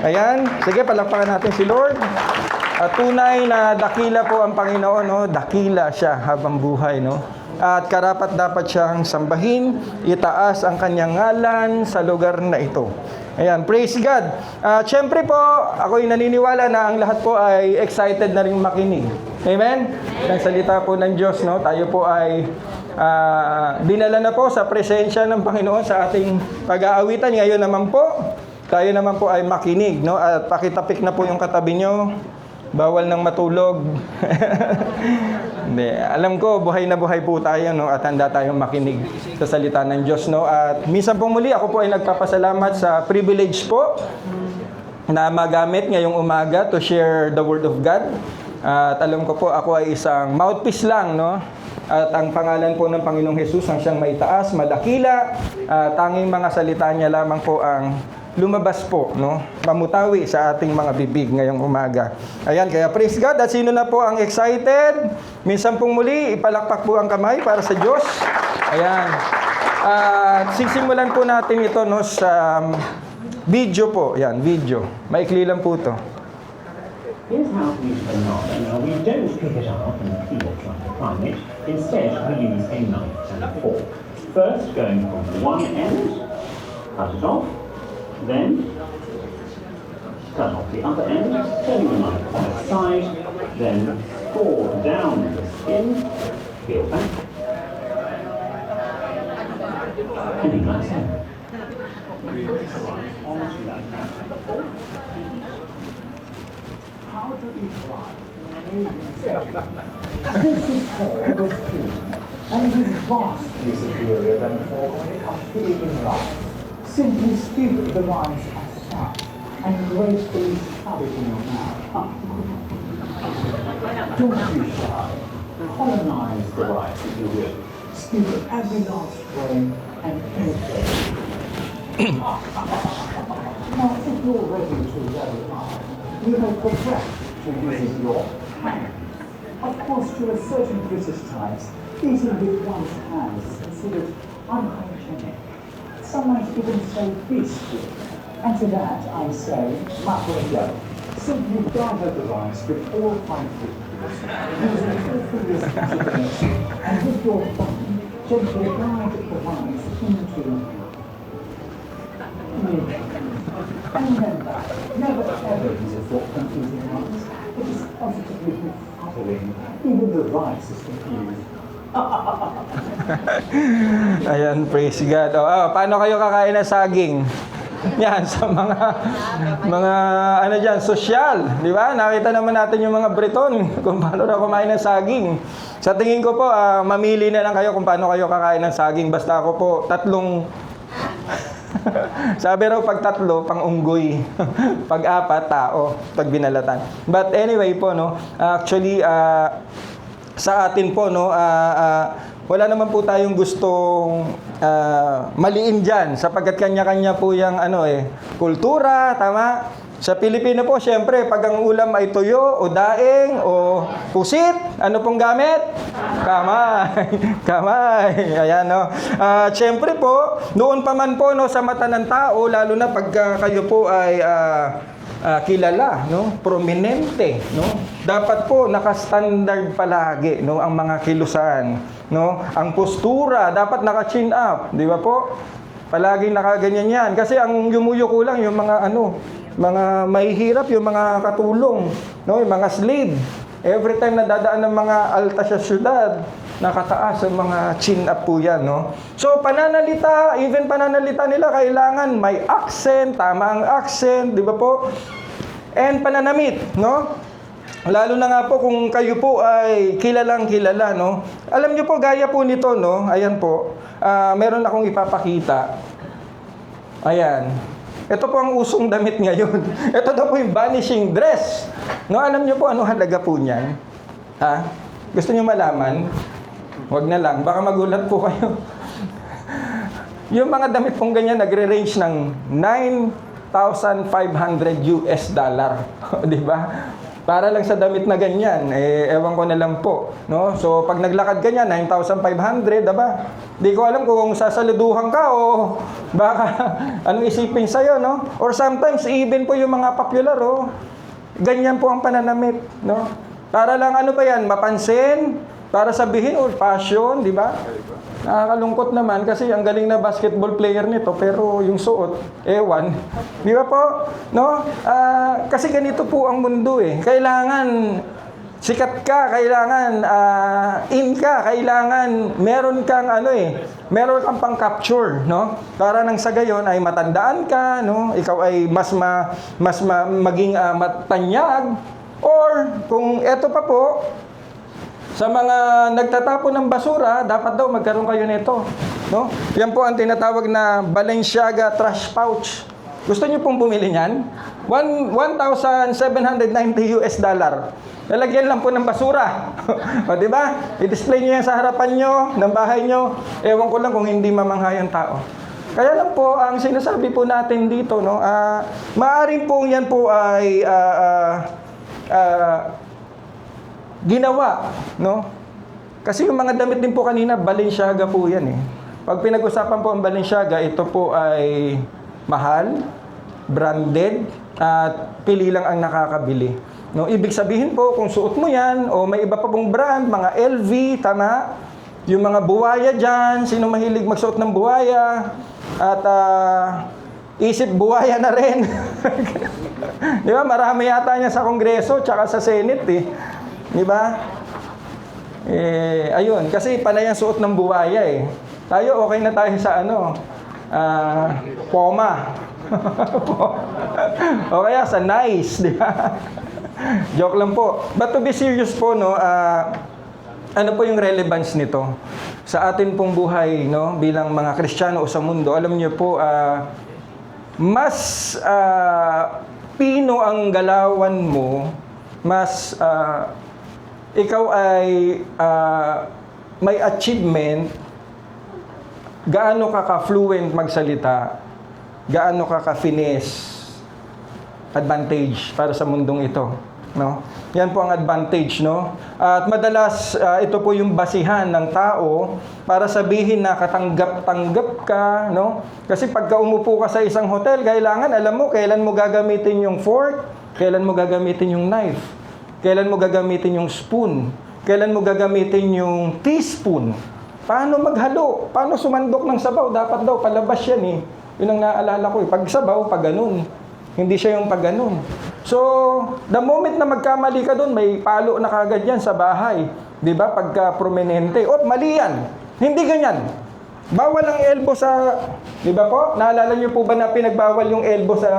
Ayan. Sige, palakpakan natin si Lord. At tunay na dakila po ang Panginoon, no? Dakila siya habang buhay, no? At karapat dapat siyang sambahin, itaas ang kanyang ngalan sa lugar na ito. Ayan, praise God. Siyempre po, ako'y naniniwala na ang lahat po ay excited na rin makinig. Amen? Ng salita po ng Diyos, no? Tayo po ay dinala na po sa presensya ng Panginoon sa ating pag-aawitan. Ngayon naman po, tayo naman po ay makinig, no? At pakitapik na po yung katabi nyo. Bawal nang matulog. Hindi, alam ko buhay na buhay po tayo, no, at handa tayong makinig sa salita ng Diyos, no. At minsan po muli ako po ay nagpapasalamat sa privilege po na magamit ngayong umaga to share the word of God. At alam ko po ako ay isang mouthpiece lang, no. At ang pangalan po ng Panginoong Hesus ang siyang maitaas, madakila, tanging mga salita niya lamang po ang lumabas po, no? Mamutawi sa ating mga bibig ngayong umaga. Ayan, kaya praise God. At sino na po ang excited? Minsan pong muli, ipalakpak po ang kamay para sa Diyos. Ayan. At sisimulan po natin ito, no, sa video po. Ayan, video. Maikli lang po ito. Here's how we use a knot. Now, we don't pick it up and feel trying to find it. Instead, we use a knife and a fork. First, going from one end, cut it off. Then, cut off the other end, turning the knife on its side, then pour down the skin, peel back, and eat like so. How do we try? This is called the skin, and it is vastly superior than fork when it comes to eating rice. Simply scoop the rice as such and gracefully shove it in your mouth. Don't be shy. Colonize the rice if you will. Scoop every last grain and penetrate. Now, if you're ready to level up, you may progress to using your hand. Of course, to a certain British types, eating with one's hands is considered unhygienic. Some might even say beastly. And to that I say, Macario. Simply gather the rice with all 5 fingers, using all fingers as and with your thumb, gently glide the rice into and remember, never ever use a fork when eating rice. It is positively befuddling. Even the rice is confused. Ayan, praise God. Paano kayo kakain ng saging? Yan, sa mga ano dyan, sosyal. Di ba? Nakita naman natin yung mga Breton kung paano na kumain ng saging. Sa tingin ko po, mamili na lang kayo kung paano kayo kakain ng saging. Basta ako po, tatlong sabi raw pag tatlo, pang unggoy. Pag apat, tao. Pag binalatan. But anyway po, no, actually, sa atin po, no, wala naman po tayong gustong maliin dyan sapagkat kanya-kanya po yung kultura, tama? Sa Pilipino po, syempre, pag ang ulam ay tuyo o daing o pusit, ano pong gamit? Kamay. Kamay. Ayan, no? Syempre po, noon pa man po, no, sa mata ng tao, lalo na pag kayo po ay kilala, no? Prominente, no? Dapat po naka-standard palagi, no, ang mga kilusan, no? Ang postura dapat naka-chin up, di ba po? Palaging nakaganyan yan kasi ang yumuyuko lang yung mga mga mahihirap, yung mga katulong, no, yung mga slave. Every time na dadaan ng mga alta sa syudad, nakataas ang mga chin up po yan, no? So, pananalita, even pananalita nila, kailangan may accent, tama ang accent, di ba po? And pananamit, no? Lalo na nga po kung kayo po ay kilalang kilala, no? Alam nyo po, gaya po nito, no? Ayan po, meron akong ipapakita. Ayan. Ito po ang usong damit ngayon. Ito daw po yung vanishing dress. No, alam nyo po ano halaga po niyan? Ha? Gusto nyo malaman? Huwag na lang. Baka magulat po kayo. Yung mga damit pong ganyan nagre-range ng $9,500. Di ba? Para lang sa damit na ganyan, ewan ko na lang po, no? So, pag naglakad ka niya, 9,500, diba? Di ko alam kung sasaluduhan ka o baka anong isipin sa'yo, no? Or sometimes, even po yung mga popular, oh, ganyan po ang pananamit, no? Para lang ano ba yan, mapansin, para sabihin, oh, fashion, di ba? Nakakalungkot naman kasi ang galing na basketball player nito pero yung suot, ewan. Di ba po? No? Kasi ganito po ang mundo eh. Kailangan sikat ka, kailangan in ka, kailangan meron kang meron kang pang-capture, no? Para nang sa gayon ay matandaan ka, no? Ikaw ay mas maging matanyag or kung eto pa po, sa mga nagtatapon ng basura, dapat daw magkaroon kayo nito, no? Yan po ang tinatawag na Balenciaga trash pouch. Gusto niyo pong bumili niyan? $1,790. Lalagyan lang po ng basura. O, di ba? I-display niyo yan sa harapan niyo, ng bahay niyo. Ewan ko lang kung hindi mamangha yung tao. Kaya lang po, ang sinasabi po natin dito, no? Maaring po yan po ay ginawa, no? Kasi yung mga damit din po kanina, Balenciaga po yan eh. Pag pinag-usapan po ang Balenciaga, ito po ay mahal, branded, at pili lang ang nakakabili. No? Ibig sabihin po, kung suot mo yan, o may iba pa pong brand, mga LV, tama? Yung mga buwaya dyan, sino mahilig magsuot ng buwaya? At isip buwaya na rin. Di ba? Marami yata niya sa Kongreso, tsaka sa Senate eh. Di ba? Ayun, kasi panay ang suot ng buwaya eh. Tayo, okay na tayo sa Poma. O kaya sa Nice, di ba? Joke lang po. But to be serious po, no, ano po yung relevance nito sa atin pong buhay, no, bilang mga Kristiyano o sa mundo? Alam niyo po, mas pino ang galawan mo, mas ikaw ay may achievement, gaano ka ka-fluent magsalita, gaano ka ka-finesse, advantage para sa mundong ito, no? Yan po ang advantage, no? At madalas ito po yung basihan ng tao para sabihin na katanggap-tanggap ka, no? Kasi pagka umupo ka sa isang hotel, kailangan alam mo kailan mo gagamitin yung fork, kailan mo gagamitin yung knife. Kailan mo gagamitin yung spoon? Kailan mo gagamitin yung teaspoon? Paano maghalo? Paano sumandok ng sabaw? Dapat daw palabas yan eh. Yun ang naalala ko eh. Pag sabaw, pag ganun. Hindi siya yung pag ganun. So, the moment na magkamali ka dun, may palo na kagad yan sa bahay. Di ba? Pagka prominente. O, mali yan. Hindi ganyan. Bawal ang elbow sa... Di ba po? Naalala niyo po ba na pinagbawal yung elbow sa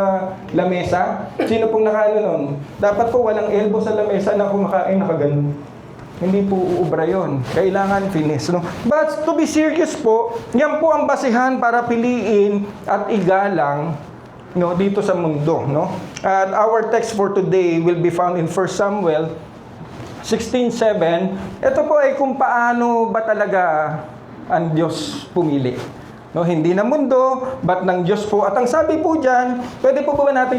lamesa? Sino pong nakaano nun? Dapat po walang elbow sa lamesa na kumakain nakaganon. Hindi po uubra yun. Kailangan finesse, no? But to be serious po, yan po ang basihan para piliin at igalang, no, dito sa mundo, no? At our text for today will be found in 1 Samuel 16:7. Ito po ay kung paano ba talaga ang Diyos pumili. No, hindi na mundo, but ng Diyos po. At ang sabi po diyan, pwede po ba natin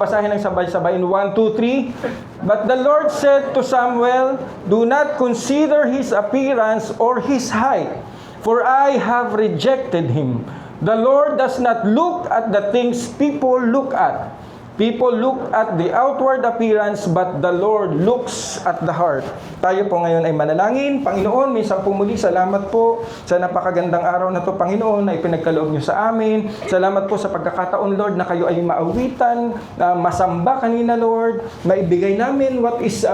basahin ng sabay-sabay in 1, 2, 3? But the Lord said to Samuel, "Do not consider his appearance or his height, for I have rejected him. The Lord does not look at the things people look at. People look at the outward appearance, but the Lord looks at the heart." Tayo po ngayon ay manalangin. Panginoon, minsan po muli, salamat po sa napakagandang araw na to, Panginoon, na ipinagkaloob niyo sa amin. Salamat po sa pagkakataon, Lord, na kayo ay maawitan, na masamba kanina, Lord, maibigay namin what is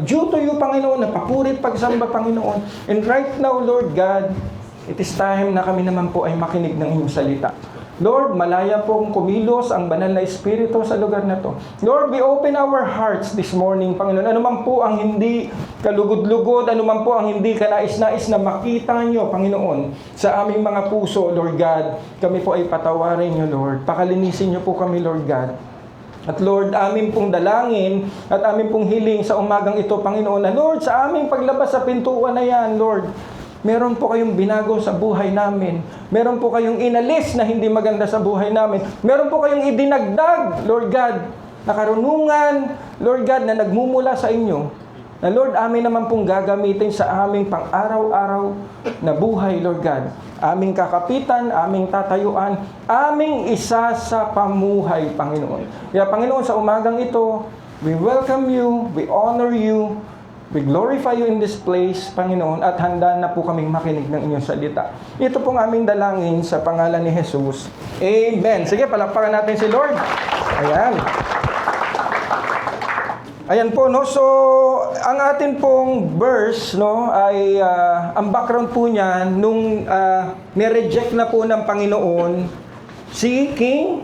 due to you, Panginoon, na papurit pagsamba, Panginoon. And right now, Lord God, it is time na kami naman po ay makinig ng inyong salita. Lord, malaya pong kumilos ang banal na Espiritu sa lugar na to. Lord, we open our hearts this morning, Panginoon. Ano man po ang hindi kalugod-lugod, ano man po ang hindi kanais-nais na makita nyo, Panginoon, sa aming mga puso, Lord God, kami po ay patawarin nyo, Lord. Pakalinisin nyo po kami, Lord God. At Lord, amin pong dalangin at amin pong hiling sa umagang ito, Panginoon, na Lord, sa aming paglabas sa pintuan na yan, Lord, meron po kayong binago sa buhay namin. Meron po kayong inalis na hindi maganda sa buhay namin. Meron po kayong idinagdag, Lord God, na karunungan, Lord God, na nagmumula sa inyo, na Lord, amin naman pong gagamitin sa aming pang-araw-araw na buhay, Lord God. Aming kakapitan, aming tatayuan, aming isa sa pamuhay, Panginoon. Kaya Panginoon, sa umagang ito, we welcome you, we honor you, we glorify you in this place, Panginoon, at handa na po kaming makinig ng inyong salita. Ito pong aming dalangin sa pangalan ni Jesus. Amen. Sige, palakpakan natin si Lord. Ayan. Ayan po, no? So, ang atin pong verse, no, ay, ang background po niya, nung nireject na po ng Panginoon, si King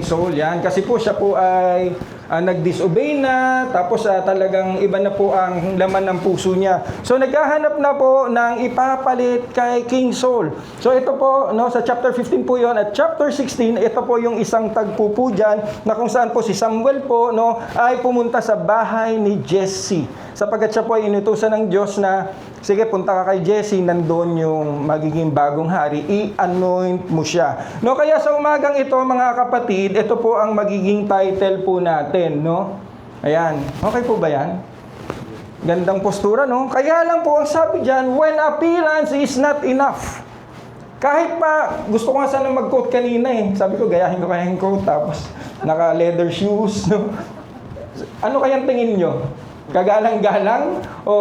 Saul, yan. Kasi po siya po ay nag-disobey na, tapos talagang iba na po ang laman ng puso niya. So naghahanap na po ng ipapalit kay King Saul. So ito po, no, sa chapter 15 po yon, at chapter 16, ito po yung isang tagpo po dyan, na kung saan po si Samuel po, no, ay pumunta sa bahay ni Jesse. Sapagkat siya po ay inutusan ng Diyos na, sige, punta ka kay Jesse, nandoon yung magiging bagong hari, i-anoint mo siya. No, kaya sa umagang ito, mga kapatid, ito po ang magiging title po natin, no? Ayan. Okay po ba yan? Gandang postura, no? Kaya lang po, ang sabi dyan, when appearance is not enough. Kahit pa, gusto ko nga sana mag-quote kanina eh. Sabi ko, gayahin ko kaya yung quote, tapos naka-leather shoes, no? Ano kayang tingin nyo? Kagalang-galang o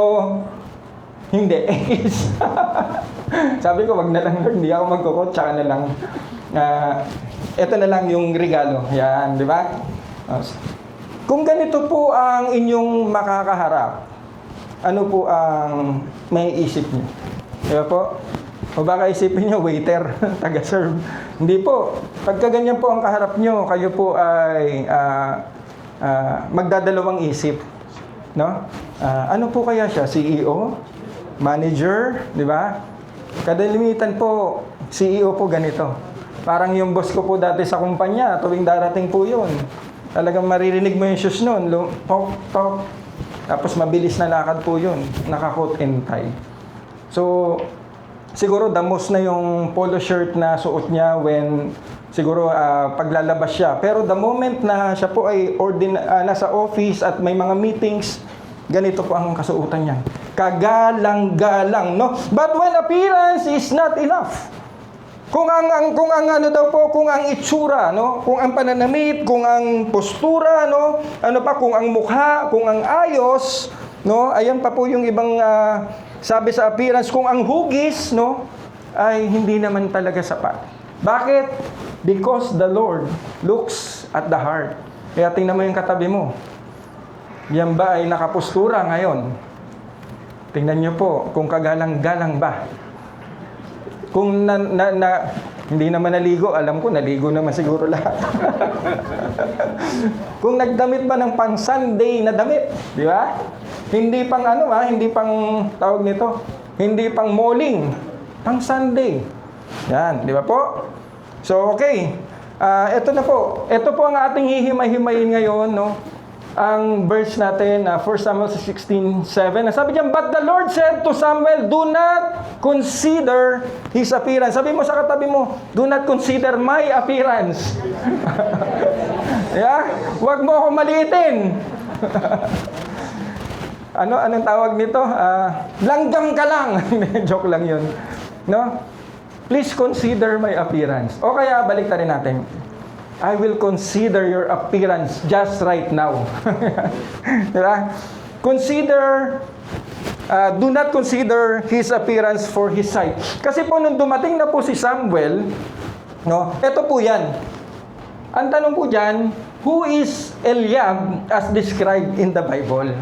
hindi? Sabi ko, wag na lang, hindi ako magkukot, tsaka na lang. Ito na lang yung regalo. Yan, di ba? Kung ganito po ang inyong makakaharap, ano po ang may isip niyo? Di ba po? O baka isipin niyo, waiter, taga-serve. Hindi po. Pagka ganyan po ang kaharap niyo, kayo po ay magdadalawang isip. No? Ano po kaya siya? CEO? Manager? Di ba? Kadalimitan po, CEO po ganito. Parang yung boss ko po dati sa kumpanya, tuwing darating po yun. Talagang maririnig mo yung shoes nun. Tok, tok. Tapos mabilis na lakad po yun. Naka-coat and tie. So, siguro damos na yung polo shirt na suot niya when siguro paglalabas siya. Pero the moment na siya po ay nasa office at may mga meetings, ganito po ang kasuotan niya. Kagalang-galang, no? But when appearance is not enough. Kung ang ano daw po, kung ang itsura, no? Kung ang pananamit, kung ang postura, no? Ano pa, kung ang mukha, kung ang ayos, no? Ayan pa po yung ibang sabi sa appearance, kung ang hugis, no? Ay hindi naman talaga sapat. Bakit? Because the Lord looks at the heart. Kaya tingnan mo yung katabi mo. Yan ba ay nakapustura ngayon? Tingnan nyo po kung kagalang-galang ba. Kung hindi naman naligo, alam ko naligo naman siguro lahat. Kung nagdamit ba ng pang Sunday na damit, di ba? Hindi pang hindi pang tawag nito, hindi pang malling, pang Sunday. Yan, di ba po? So, okay. Ito na po. Ito po ang ating hihimay-himayin ngayon, no? Ang verse natin, 1 Samuel 16:7. Sabi diyan, but the Lord said to Samuel, do not consider his appearance. Sabi mo sa katabi mo, do not consider my appearance. Yeah? Huwag mo ako maliitin. Anong tawag nito? Langgam ka lang. Joke lang yun. No? Please consider my appearance. O kaya, baliktarin natin. I will consider your appearance just right now. Diba? Do not consider his appearance for his sight. Kasi po, nung dumating na po si Samuel, no, ito po yan. Ang tanong po dyan, who is Eliab as described in the Bible?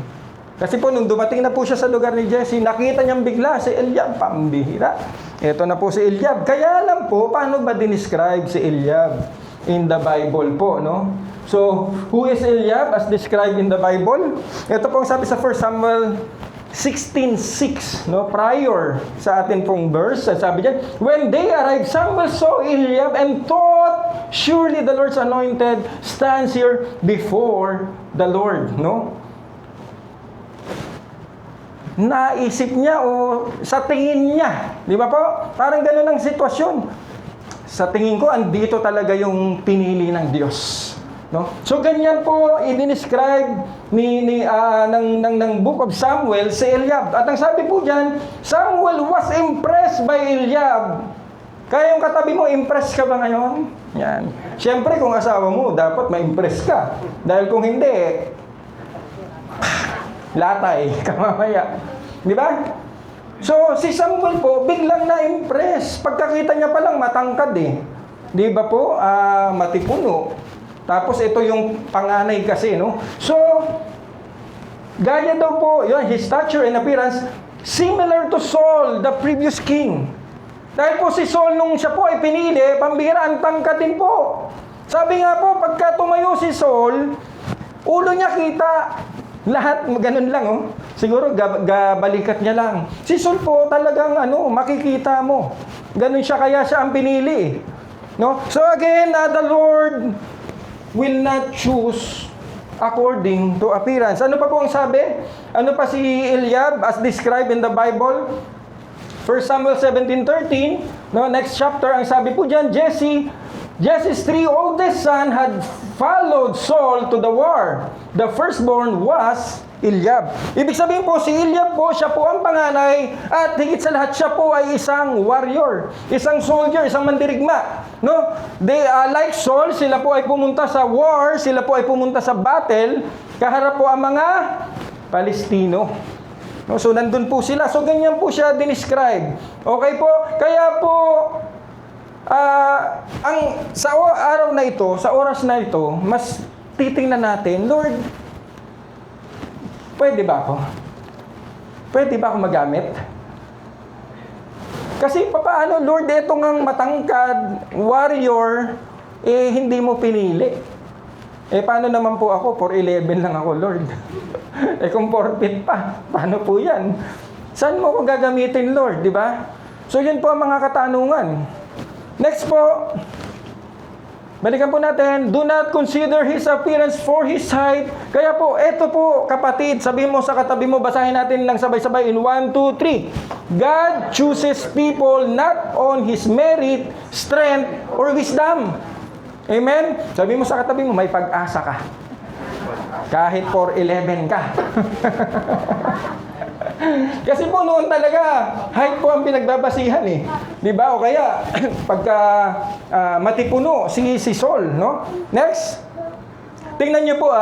Kasi po, nung dumating na po siya sa lugar ni Jesse, nakita niyang bigla si Eliab, pambihira. Ito na po si Eliab. Kaya lang po, paano ba dinescribe si Eliab in the Bible po, no? So, who is Eliab as described in the Bible? Ito po ang sabi sa 1 Samuel 16:6, no? Prior sa atin pong verse, sabi diyan, when they arrived, Samuel saw Eliab and thought, surely the Lord's anointed stands here before the Lord, no? Naisip niya o sa tingin niya, di ba po? Parang gano'n ang sitwasyon. Sa tingin ko, andito talaga yung pinili ng Diyos. No? So ganyan po i-describe ng Book of Samuel si Eliab. At ang sabi po diyan, Samuel was impressed by Eliab. Kaya yung katabi mo, impressed ka ba ngayon? Yan. Siyempre, kung asawa mo, dapat ma-impress ka. Dahil kung hindi, latay ka mamaya. Di ba? So, si Samuel po, biglang na-impress. Pagkakita niya palang matangkad eh. Di ba po? Matipuno. Tapos ito yung panganay kasi, no? So, gaya daw po, yun, his stature and appearance, similar to Saul, the previous king. Dahil po si Saul, nung siya po ay pinili, pambihira, ang tangkad din po. Sabi nga po, pagka tumayo si Saul, ulo niya kita. Lahat, ganun lang, oh. Siguro, balikat niya lang. Si Saul po, talagang, makikita mo. Ganun siya, kaya siya ang pinili. No? So again, the Lord will not choose according to appearance. Ano pa po ang sabi? Ano pa si Eliab as described in the Bible? 1 Samuel 17:13, no, next chapter, ang sabi po diyan, Jesse's 3 oldest son had followed Saul to the war. The firstborn was Eliab. Ibig sabihin po, si Eliab po, siya po ang panganay, at higit sa lahat, siya po ay isang warrior, isang soldier, isang mandirigma. No? They, like Saul, sila po ay pumunta sa war, sila po ay pumunta sa battle, kaharap po ang mga Palestino. No, so nandun po sila. So ganyan po siya dinescribe. Okay po? Kaya po sa araw na ito, sa oras na ito, mas titingnan natin, Lord, pwede ba ako? Pwede ba ako magamit? Kasi paano, Lord, ito ngang matangkad, warrior, hindi mo pinili. Paano naman po ako? 4'11 lang ako, Lord. Kung 4 feet pa, paano po yan? Saan mo ko gagamitin, Lord? Di ba? So, yun po ang mga katanungan. Next po, balikan po natin, do not consider his appearance for his height. Kaya po, eto po, kapatid, sabihin mo sa katabi mo, basahin natin lang sabay-sabay in 1, 2, 3. God chooses people not on his merit, strength, or wisdom. Amen? Sabi mo sa katabi mo, may pag-asa ka. Kahit 4'11 ka. Kasi po noon talaga, height po ang pinagbabasihan eh. Di ba? O kaya, pagka matipuno si Saul, no? Next. Tingnan niyo po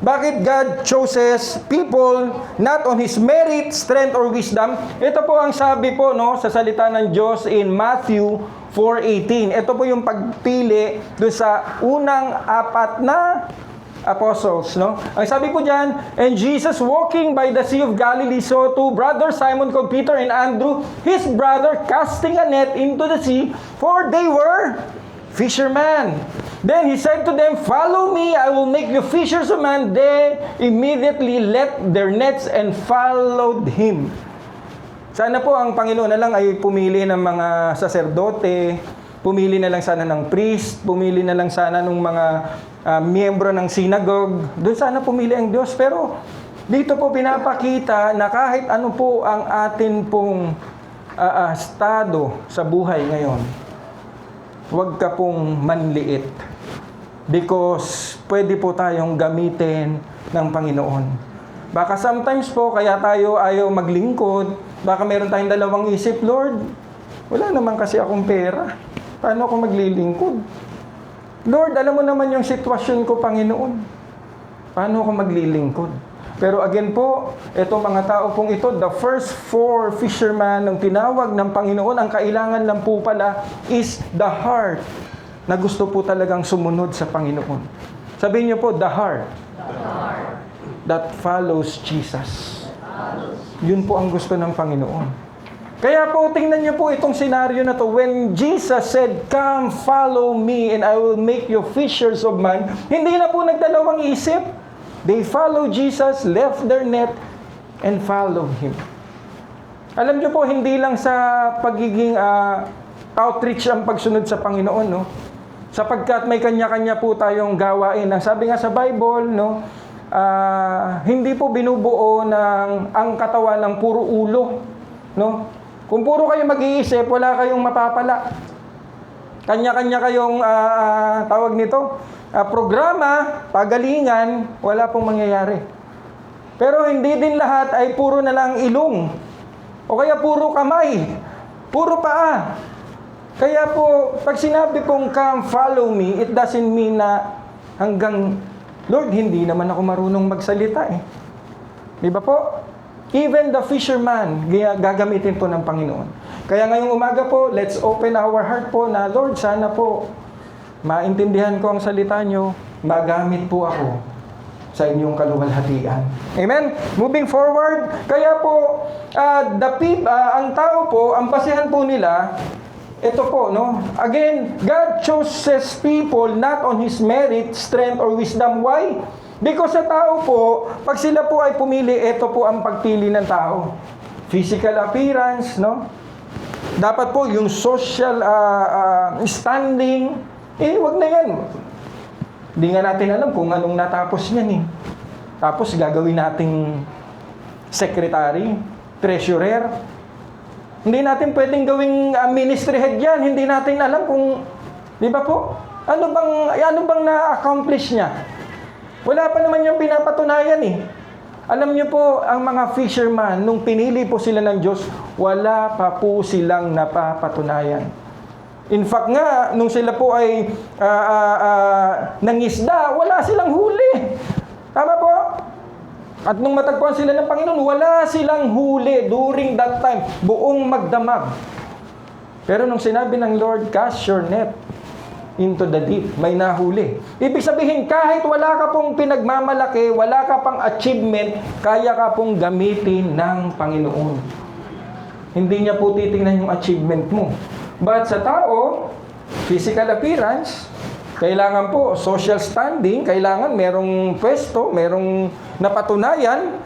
bakit God chooses people not on his merit, strength, or wisdom. Ito po ang sabi po, no, sa salita ng Diyos in Matthew 4:18. Ito po yung pagpili doon sa unang 4 na apostles, no? Ang sabi po diyan, and Jesus walking by the Sea of Galilee saw 2 brothers, Simon called Peter and Andrew, his brother, casting a net into the sea, for they were fishermen. Then he said to them, follow me, I will make you fishers of men. They immediately left their nets and followed him. Sana po ang Panginoon na lang ay pumili ng mga saserdote, pumili na lang sana ng priest, pumili na lang sana ng mga miyembro ng synagogue. Doon sana pumili ang Diyos. Pero dito po pinapakita na kahit ano po ang atin pong estado sa buhay ngayon, huwag ka pong manliit. Because pwede po tayong gamitin ng Panginoon. Baka sometimes po, kaya tayo ayaw maglingkod, baka meron tayong dalawang isip, Lord, wala naman kasi akong pera. Paano ako maglilingkod? Lord, alam mo naman yung sitwasyon ko, Panginoon. Paano ako maglilingkod? Pero again po, itong mga tao pong ito, the first 4 fishermen ng tinawag ng Panginoon, ang kailangan lang po pala is the heart na gusto po talagang sumunod sa Panginoon. Sabihin niyo po, the heart that follows Jesus. Yun po ang gusto ng Panginoon. Kaya po, tingnan niyo po itong senaryo na to. When Jesus said, come, follow me, and I will make you fishers of men, hindi na po nagdalawang isip. They followed Jesus, left their net, and followed Him. Alam niyo po, hindi lang sa pagiging outreach ang pagsunod sa Panginoon, no? Sapagkat may kanya-kanya po tayong gawain. Ang sabi nga sa Bible, no, hindi po binubuo ng ang katawan ng puro ulo, no? Kung puro kayo mag-iisip, wala kayong mapapala. kanya-kanya kayong tawag nito, programa, pagalingan, wala pong mangyayari. Pero hindi din lahat ay puro na lang ilong. O kaya puro kamay, puro paa. Kaya po, pag sinabi kong come follow me, it doesn't mean na hanggang, Lord, hindi naman ako marunong magsalita eh. Di ba po? Even the fisherman, gagamitin po ng Panginoon. Kaya ngayong umaga po, let's open our heart po na, Lord, sana po, maintindihan ko ang salita nyo, magamit po ako sa inyong kaluwalhatian. Amen? Moving forward, kaya po, ang tao po, ang basehan po nila, ito po, no? Again, God chooses people not on His merit, strength, or wisdom. Why? Because sa tao po, pag sila po ay pumili, ito po ang pagpili ng tao. Physical appearance, no? Dapat po yung social standing, wag na yan. Hindi nga natin alam kung anong natapos niyan eh. Tapos gagawin nating secretary, treasurer. Hindi natin pwedeng gawing ministry head yan. Hindi natin alam kung, di ba po? Ano bang na-accomplish niya? Wala pa naman yung pinapatunayan eh. Alam niyo po, ang mga fisherman, nung pinili po sila ng Diyos, wala pa po silang napapatunayan. In fact nga, nung sila po ay nangisda, wala silang huli. Tama po? At nung matagpuan sila ng Panginoon, wala silang huli during that time. Buong magdamag. Pero nung sinabi ng Lord, cast your net into the deep, may nahuli. Ibig sabihin, kahit wala ka pong pinagmamalaki, wala ka pang achievement, kaya ka pong gamitin ng Panginoon. Hindi niya po titingnan yung achievement mo. But sa tao, physical appearance, kailangan po social standing, kailangan merong pwesto, merong napatunayan,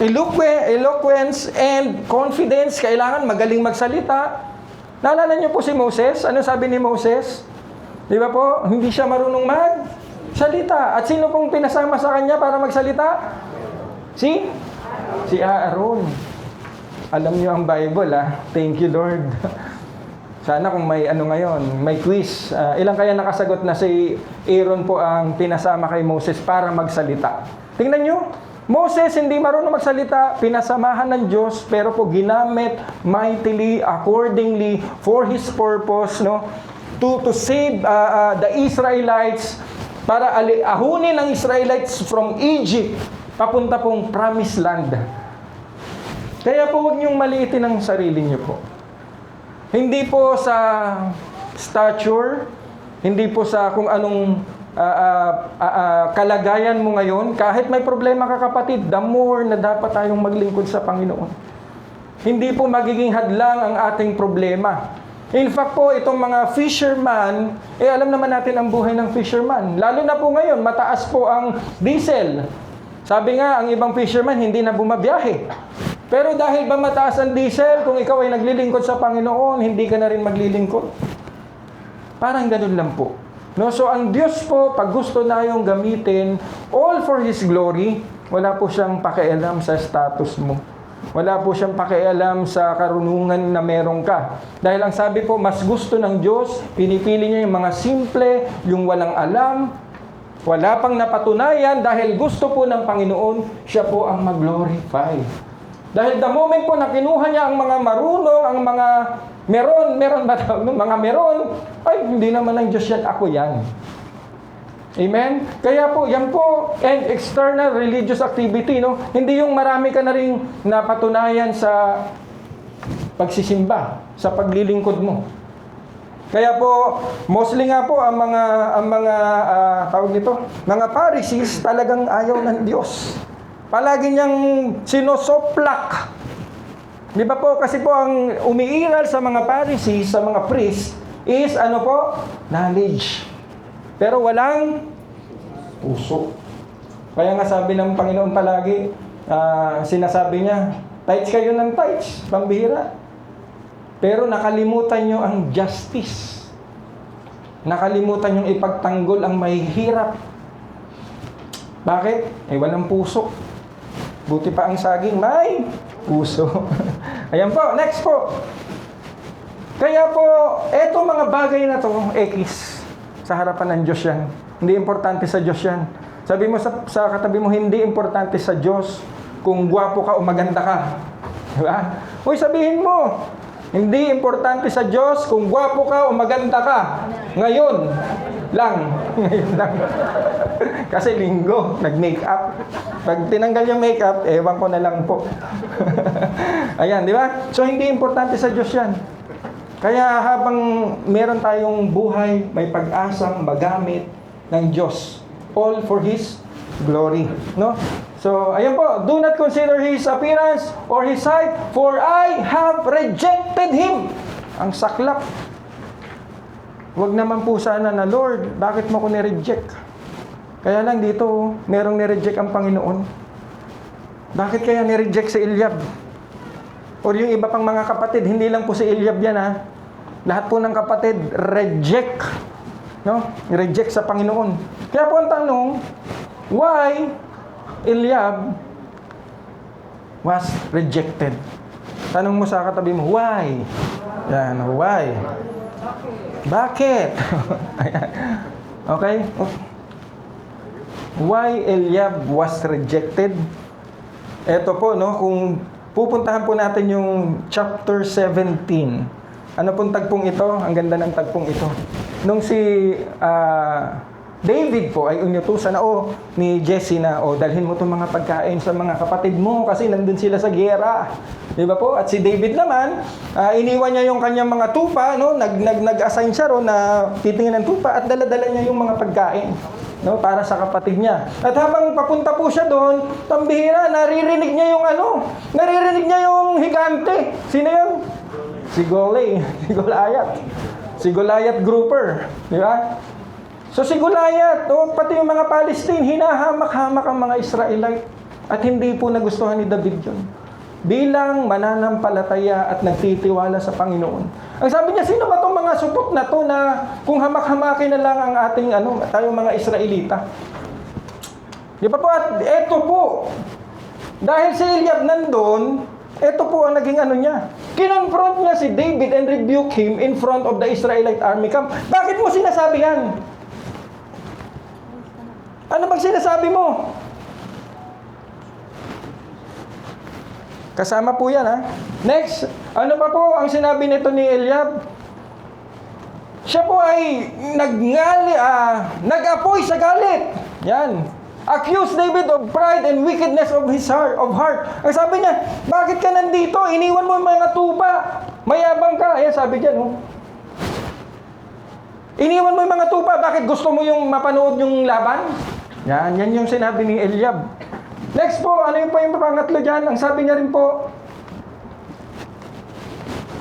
eloquence and confidence, kailangan magaling magsalita. Naalala niyo po si Moses? Ano sabi ni Moses? Di ba po? Hindi siya marunong magsalita. At sino pong pinasama sa kanya para magsalita? Si Aaron. Alam niyo ang Bible, Thank you, Lord. Sana kung may ngayon, may quiz. Ilang kaya nakasagot na si Aaron po ang pinasama kay Moses para magsalita? Tingnan niyo, Moses hindi marunong magsalita, pinasamahan ng Diyos, pero po ginamit mightily, accordingly, for His purpose, no? To save the Israelites, para ahunin ang Israelites from Egypt, papunta pong promised land. Kaya po huwag niyong maliitin ang sarili niyo po. Hindi po sa stature, hindi po sa kung anong kalagayan mo ngayon. Kahit may problema ka kapatid, the more na dapat tayong maglingkod sa Panginoon. Hindi po magiging hadlang ang ating problema. In fact po, itong mga fisherman, alam naman natin ang buhay ng fisherman. Lalo na po ngayon, mataas po ang diesel. Sabi nga, ang ibang fisherman hindi na bumabiyahe. Pero dahil ba mataas ang diesel, kung ikaw ay naglilingkod sa Panginoon, hindi ka na rin maglilingkod. Parang ganun lang po. No? So ang Diyos po, pag gusto na yung gamitin, all for His glory, wala po siyang pakialam sa status mo. Wala po siyang pakialam sa karunungan na meron ka. Dahil ang sabi po, mas gusto ng Diyos, pinipili niya yung mga simple, yung walang alam, wala pang napatunayan, dahil gusto po ng Panginoon, siya po ang mag-glorify. Dahil the moment po na kinuha niya ang mga marunong, ang mga mga meron, ay, hindi naman ng Diyos yan, ako yan. Amen? Kaya po, yan po, and external religious activity, no? Hindi yung marami ka na rin napatunayan sa pagsisimba, sa paglilingkod mo. Kaya po, mostly nga po, ang mga tawag nito, mga Pharisees, talagang ayaw ng Diyos. Palagi niyang sinosoplak. Di ba po? Kasi po, ang umiiral sa mga Pharisees, sa mga priests, is ano po? Knowledge. Pero walang puso. Kaya nga sabi ng Panginoon palagi, sinasabi niya, tithes kayo ng tithes, pambihira. Pero nakalimutan nyo ang justice. Nakalimutan yung ipagtanggol ang mahihirap. Bakit? Walang puso. Buti pa ang saging, may puso. Ayan po, next po. Kaya po, eto mga bagay na to, ekis, sa harapan ng Diyos yan. Hindi importante sa Diyos yan. Sabi mo sa katabi mo, hindi importante sa Diyos kung gwapo ka o maganda ka. Diba? Uy, sabihin mo, hindi importante sa Diyos kung gwapo ka o maganda ka. Ngayon lang. Ngayon lang. Kasi linggo, nag-makeup. Pag tinanggal yung makeup, ewan ko na lang po. Ayan, di ba? So, hindi importante sa Diyos yan. Kaya habang meron tayong buhay, may pag-asang magamit ng Diyos. All for His glory. No? So, ayan po. Do not consider His appearance or His height, for I have rejected Him. Ang saklap. Huwag naman po sana na, Lord, bakit mo ko nireject? Kaya lang dito, merong nireject ang Panginoon. Bakit kaya nireject si Eliab? O yung iba pang mga kapatid, hindi lang po si Eliab yan ha. Lahat po ng kapatid, reject. No? Reject sa Panginoon. Kaya po ang tanong, why Eliab was rejected? Tanong mo sa katabi mo, why? Yan, why? Bakit? Okay? Why Eliab was rejected? Ito po, no, kung pupuntahan po natin yung chapter 17. Ano pong tagpong ito? Ang ganda ng tagpong ito. Nung si David po ay unyutusan na ni Jesse na dalhin mo itong mga pagkain sa mga kapatid mo kasi nandun sila sa giyera. Di ba po? At si David naman, iniwan niya yung kanyang mga tupa, no? Nag-assign siya ro na titingin ng tupa at dala-dala niya yung mga pagkain, no? Para sa kapatid niya. At habang papunta po siya doon, tambihira, naririnig niya yung higante. Sino yun? Si Goliath. Si Goliath grouper. Di ba? So si Goliath, pati yung mga Palestine, hinahamak-hamak ang mga Israelite. At hindi po nagustuhan ni David yun. Bilang mananampalataya at nagtitiwala sa Panginoon. Ang sabi niya, sino ba itong mga supot na to na kung hamak-hamakin na lang ang ating tayong mga Israelita? Di ba po? At eto po, dahil si Eliab nandun, eto po ang naging niya. Kinonfront niya si David and rebuke him in front of the Israelite army camp. Bakit mo sinasabi yan? Ano bang sinasabi mo? Kasama po yan ha. Next, ano pa po ang sinabi nito ni Eliab? Siya po ay nag-apoy sa galit. Yan. Accuse David of pride and wickedness of his heart. Ang sabi niya, bakit ka nandito? Iniwan mo yung mga tupa. Mayabang ka. Ayan, sabi dyan. Iniwan mo yung mga tupa. Bakit gusto mo yung mapanood yung laban? Yan yung sinabi ni Eliab. Next po, ano yung pangatlo dyan? Ang sabi niya rin po,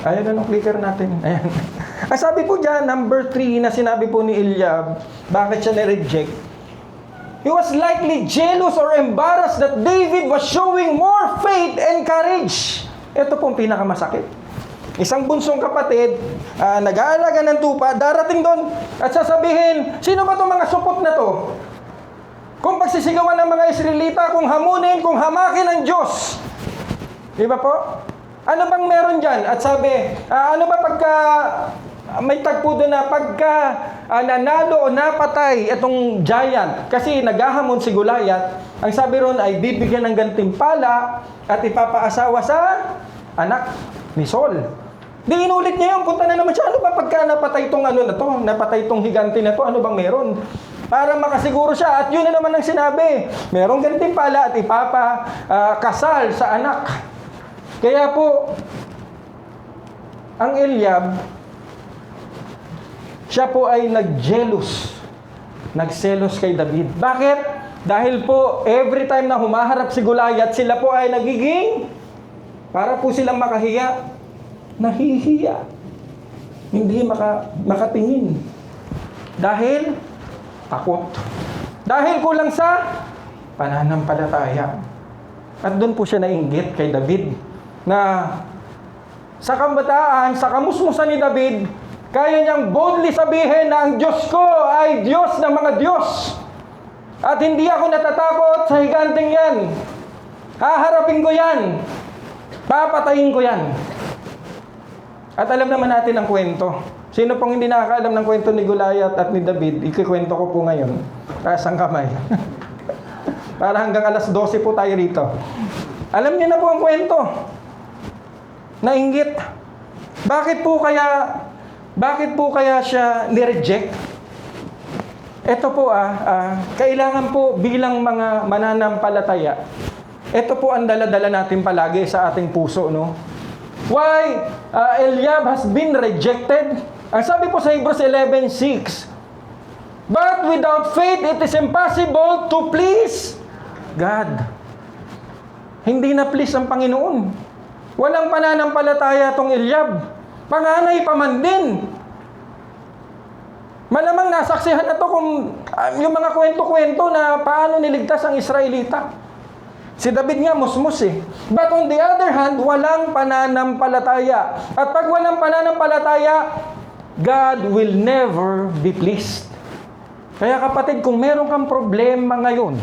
ayan na clicker natin. Ayan. Ang sabi po dyan, number 3 na sinabi po ni Eliab, bakit siya na-reject? He was likely jealous or embarrassed that David was showing more faith and courage. Ito po ang pinakamasakit. Isang bunsong kapatid, nag-aalaga ng tupa, darating doon at sasabihin, sino ba itong mga supot na to? Kung pagsisigawan ng mga Israelita, kung hamunin, kung hamakin ng Diyos. Di ba po? Ano bang meron dyan? At sabi, ano ba pagka, may tagpo doon na pagka nanalo o napatay itong giant, kasi naghahamon si Goliath, ang sabi ron ay bibigyan ng gantimpala at ipapaasawa sa anak ni Saul. Di inulit niya yun, punta na naman siya, ano ba pagka napatay itong napatay itong higante na to, ano bang meron? Para makasiguro siya. At yun na naman ang sinabi. Merong gantimpala at kasal sa anak. Kaya po, ang Eliab, siya po ay nagselos kay David. Bakit? Dahil po, every time na humaharap si Goliath, sila po ay nagiging, para po silang makahiya, nahihiya. Hindi makatingin. Dahil takot. Dahil kulang sa pananampalataya. At doon po siya nainggit kay David na sa kabataan, sa kamusmusan ni David, kaya niyang boldly sabihin na ang Diyos ko ay Diyos ng mga Diyos. At hindi ako natatakot sa higanting yan. Haharapin ko yan. Papatayin ko yan. At alam naman natin ang kwento. Sino pong hindi nakakaalam ng kwento ni Goliath at ni David, ikikwento ko po ngayon. Taas ang kamay. Para hanggang alas 12 po tayo rito. Alam niyo na po ang kwento. Nainggit. Bakit po kaya siya nireject? Ito po kailangan po bilang mga mananampalataya, ito po ang dala-dala natin palagi sa ating puso, no? Why Eliab has been rejected? Ang sabi po sa Hebrews 11:6, but without faith, it is impossible to please God. Hindi na please ang Panginoon. Walang pananampalataya tong Eliab. Panganay pa man din. Malamang nasaksihan na to kung yung mga kwento-kwento na paano niligtas ang Israelita. Si David nga musmus eh. But on the other hand, walang pananampalataya. At pag walang pananampalataya, God will never be pleased. Kaya kapatid, kung meron kang problema ngayon,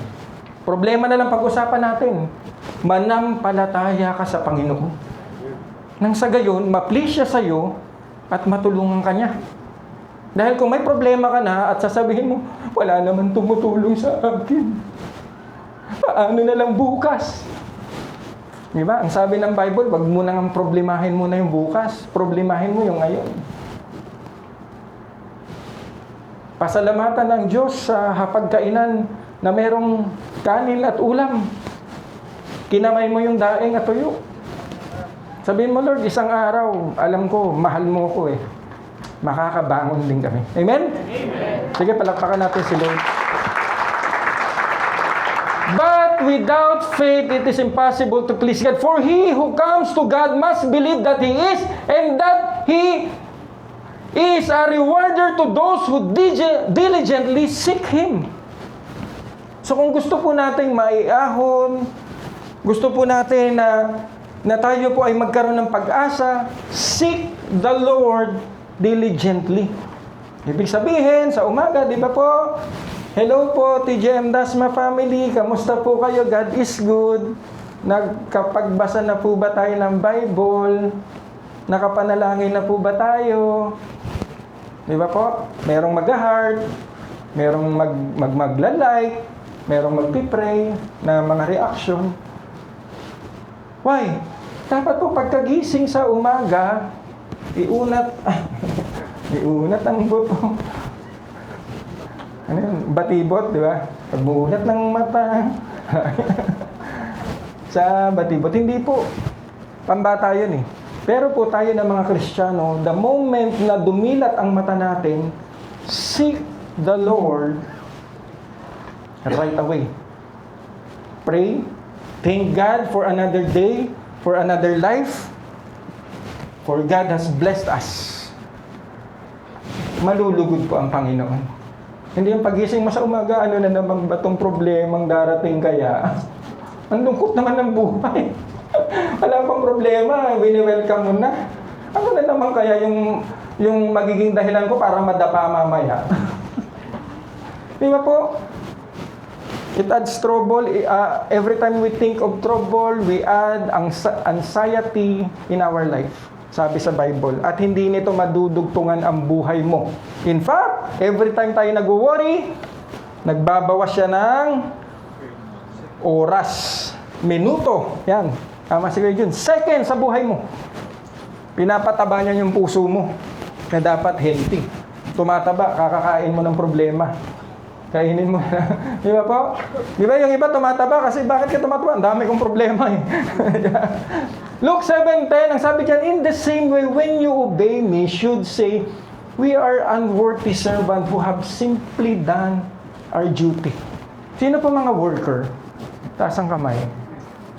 problema na lang pag-usapan natin, manampalataya ka sa Panginoon. Nang sa gayon, ma-please siya sa'yo at matulungan ka niya. Dahil kung may problema ka na at sasabihin mo, wala naman tumutulong sa akin. Paano na lang bukas? Diba? Ang sabi ng Bible, wag mo nang problemahin mo na yung bukas. Problemahin mo yung ngayon. Pasalamatan ng Diyos sa hapagkainan na merong kanin at ulam. Kinamay mo yung daing at tuyo. Sabihin mo, Lord, isang araw, alam ko, mahal mo ko eh. Makakabangon din kami. Amen? Amen. Sige, palakpakan natin si Lord. But without faith, it is impossible to please God. For he who comes to God must believe that He is, and that He is a rewarder to those who diligently seek Him. So kung gusto po nating maiahon, gusto po natin na tayo po ay magkaroon ng pag-asa, seek the Lord diligently. Ibig sabihin, sa umaga, di ba po? Hello po, TJM Dasma family. Kamusta po kayo? God is good. Nagkapagbasa na po ba tayo ng Bible? Nakapanalangin na po ba tayo? Di ba po? Merong mag-heart, merong magla-like, merong magpipray na mga reaction. Why? Dapat po pagkagising sa umaga, iunat ang buto. Ano yun? Batibot, di ba? Pagbuunat ng mata. Sa batibot. Hindi po. Pambata yun eh. Pero po tayo ng mga Kristiyano, the moment na dumilat ang mata natin, seek the Lord right away. Pray. Thank God for another day, for another life. For God has blessed us. Malulugod po ang Panginoon. Hindi yung pagising mo sa umaga, ano na naman ba itong problemang darating kaya? Ang lungkot naman ng buhay. Wala pang problema, wini-welcome mo na. Ano na naman kaya yung magiging dahilan ko para madapa mamaya? Di ba po? It adds trouble. Every time we think of trouble, we add anxiety in our life. Sabi sa Bible. At hindi nito madudugtungan ang buhay mo. In fact, every time tayo nag-worry, nagbabawas siya ng oras, minuto. Yan. Tama siguro yun. Second sa buhay mo. Pinapataba niya yung puso mo na dapat healthy. Tumataba, kakakain mo ng problema. Kainin mo na. Di ba po? Di ba yung iba tumataba kasi bakit ka tumataba? Ang dami kong problema eh. Luke 7:10, ang sabi dyan, in the same way, when you obey me, should say, we are unworthy servants who have simply done our duty. Sino po mga worker? Taas ang kamay.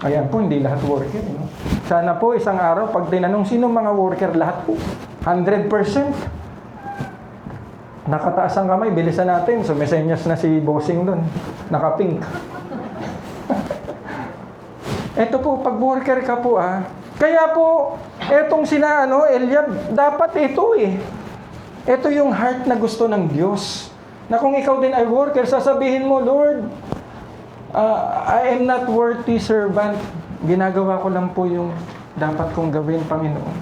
Ayan po, hindi lahat worker. No? Sana po, isang araw, pag tinanong, sino mga worker? Lahat po. 100%. Nakataas ang kamay, bilisan natin. So, may senyas na si Bossing doon. Naka-pink. Ito po, pag worker ka po kaya po, etong Eliab, dapat ito eh. Ito yung heart na gusto ng Diyos. Na kung ikaw din ay worker, sasabihin mo, Lord, I am not worthy servant. Ginagawa ko lang po yung dapat kong gawin, Panginoon.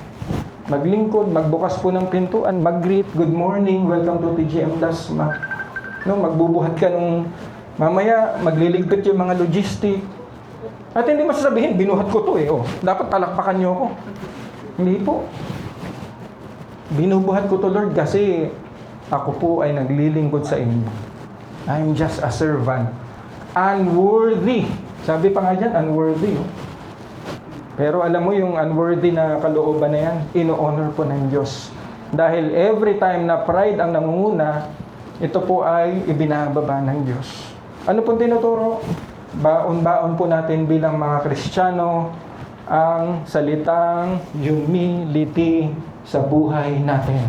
maglingkod, magbukas po ng pintuan, mag-greet, good morning, welcome to TGM Dasma. No, magbubuhat ka nung mamaya, magliligpit yung mga logistic. At hindi mo sasabihin, binuhat ko to oh, dapat talakpakan niyo ako. Hindi po. Binubuhat ko to, Lord, kasi ako po ay naglilingkod sa inyo. I'm just a servant. Unworthy. Sabi pa nga dyan, unworthy. Oh. Pero alam mo yung unworthy na kalooban na yan, ino-honor po ng Diyos. Dahil every time na pride ang nangunguna, ito po ay ibinababa ng Diyos. Ano pong tinuturo? Baon-baon po natin bilang mga Kristiyano ang salitang humility sa buhay natin.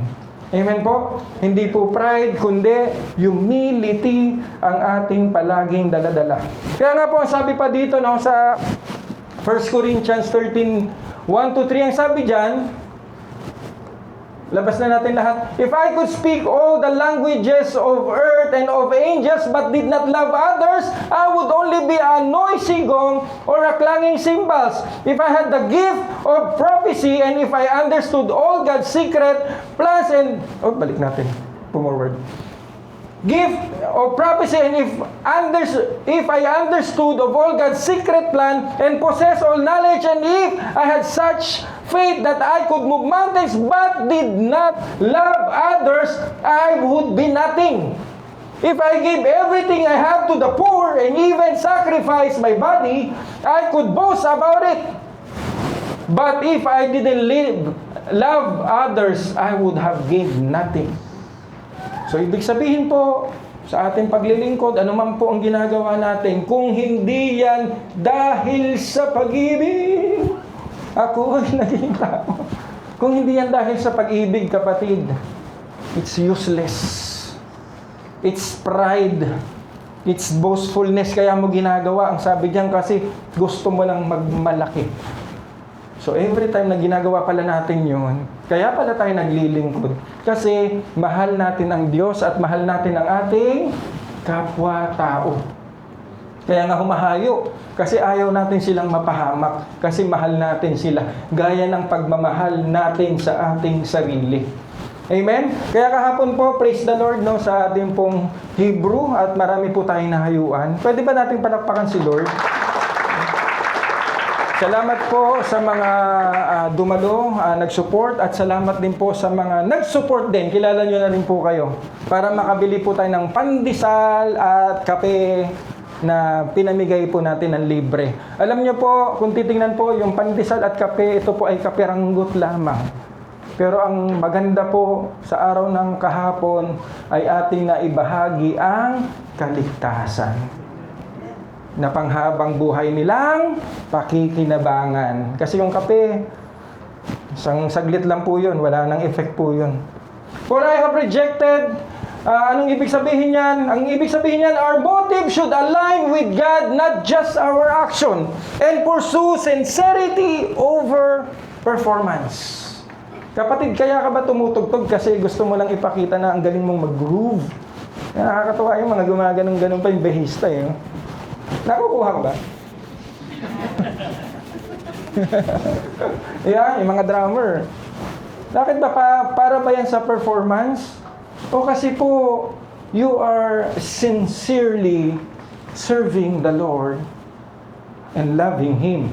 Amen po? Hindi po pride, kundi humility ang ating palaging daladala. Kaya nga po, sabi pa dito no, sa 1 Corinthians 13, 1-3, ang sabi dyan, labas na natin lahat. If I could speak all the languages of earth and of angels but did not love others, I would only be a noisy gong or a clanging cymbals. If I had the gift of prophecy and if I understood all God's secret plans and... Oh, balik natin. Forward. Gift of prophecy and if I understood of all God's secret plan and possess all knowledge and if I had such faith that I could move mountains but did not love others, I would be nothing. If I gave everything I have to the poor and even sacrifice my body, I could boast about it. But if I didn't love others, I would have gained nothing. So, ibig sabihin po, sa ating paglilingkod, ano man po ang ginagawa natin, kung hindi yan dahil sa pag-ibig, ako ay naging tao. Kung hindi yan dahil sa pag-ibig, kapatid, it's useless. It's pride. It's boastfulness, kaya mo ginagawa. Ang sabi diyan kasi, gusto mo lang magmalaki. So, every time na ginagawa pala natin yun, kaya pala tayo naglilingkod. Kasi, mahal natin ang Diyos at mahal natin ang ating kapwa-tao. Kaya nga humahayo. Kasi ayaw natin silang mapahamak. Kasi mahal natin sila. Gaya ng pagmamahal natin sa ating sarili. Amen? Kaya kahapon po, praise the Lord, no, sa ating pong Hebrew at marami po tayong nahayuan. Pwede ba natin palakpakan si Lord? Salamat po sa mga dumalo, nag-support at salamat din po sa mga nag-support din. Kilala nyo na rin po kayo para makabili po tayo ng pandesal at kape na pinamigay po natin ng libre. Alam nyo po, kung titingnan po yung pandesal at kape, ito po ay kape ranggot lamang. Pero ang maganda po sa araw ng kahapon ay ating naibahagi ang kaligtasan na panghabang buhay nilang pakikinabangan. Kasi yung kape, isang saglit lang po yun, wala nang effect po yun. For I have rejected, anong ibig sabihin yan? Ang ibig sabihin yan, our motive should align with God, not just our action, and pursue sincerity over performance. Kapatid, kaya ka ba tumutugtog kasi gusto mo lang ipakita na ang galing mong mag-groove? Nakakatawa yung mga gumaganong-ganon pa yung behista eh. Nakukuha ka ba? Yeah, yung mga drummer. Bakit ba para ba yan sa performance? O kasi po, you are sincerely serving the Lord and loving Him.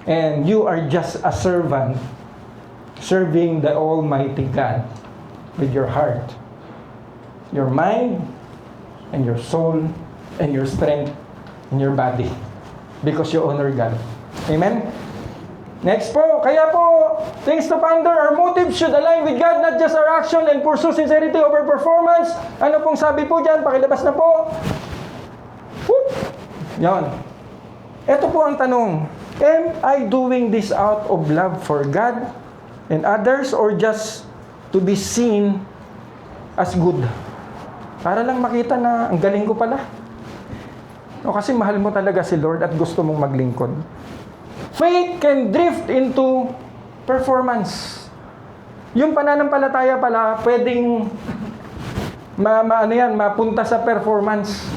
And you are just a servant serving the Almighty God with your heart, your mind, and your soul, and your strength in your body because you honor God. Amen? Next po, kaya po, things to ponder, our motive should align with God, not just our action and pursue sincerity over performance. Ano pong sabi po dyan? Pakilabas na po. Whoop! Yan. Ito po ang tanong. Am I doing this out of love for God and others or just to be seen as good? Para lang makita na ang galing ko pala. O kasi mahal mo talaga si Lord at gusto mong maglingkod. Faith can drift into performance. Yung pananampalataya pala, pwedeng mapunta sa performance.